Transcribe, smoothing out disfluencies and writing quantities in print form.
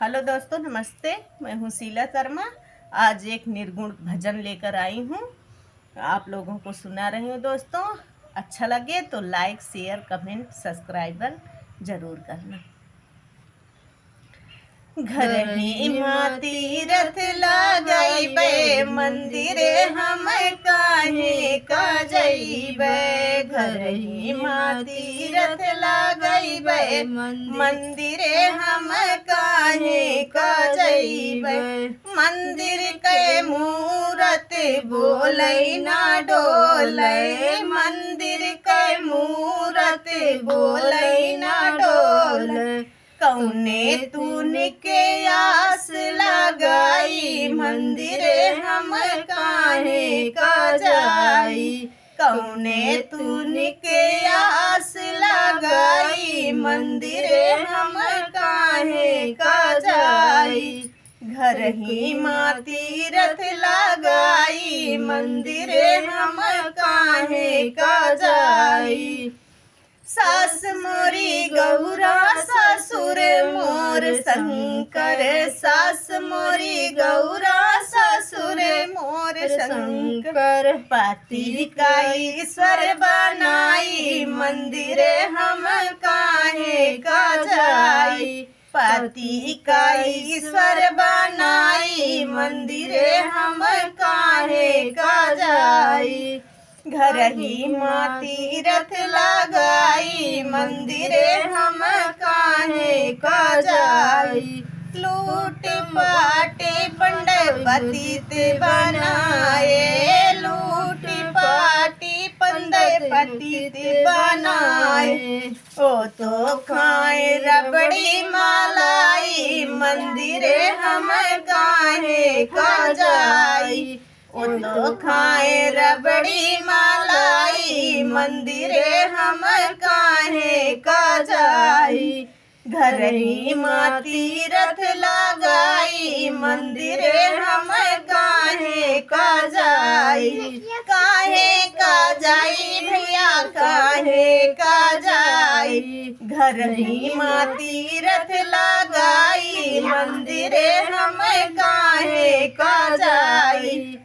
Hello दोस्तों, नमस्ते। मैं हूँ शीला शर्मा। आज एक निर्गुण भजन लेकर आई हूँ, आप लोगों को सुना रही हूँ। दोस्तों, अच्छा लगे तो लाइक, शेयर, कमेंट, सब्सक्राइबर ज़रूर करना। घर ही माँ तीरथ लागइबे, मंदिरे हम काहे का जइबे। घर ही माँ तीरथ लागइबे, मंदिरे हम काहे का जइबे। मंदिर के मूरत बोलै ना डोलै, मंदिर के मूरत बोलै ना डोलै। कौने तूने के आस लगाई, मंदिरे हम काहे का जाई। कौने तूने के आस लगाई, मंदिरे हम काहे का जाई। घर ही माँ तीरथ लगाई, मंदिरे हम काहे का जाई। सास मोरी गौरा ससुर मोर शंकर, सास मोरी गौरा ससुर मोर शंकर। पति का ईश्वर बनाई, मंदिरे हम काहे का जाई। पति का ईश्वर बनाई, मंदिरे हम काहे का जाई। घर ही माँ तीरथ लगाई, मंदिरे हम काहे का जाई। लूट पाटे पंडे पतित बनाए, लूट पाटी पंडे पतित बनाए। ओ तो खाए रबड़ी मलाई, मंदिरे हम काहे का जाई। ओ तो खाए रबड़ी मलाई, मंदिरे हम काहे का जाई। घर ही माँ तीरथ लगाई, मंदिरे हम काहे का जाई। काहे का जाई भैया, काहे का जाई। घर ही माँ तीरथ लगाई, मंदिरे हम काहे का जाई।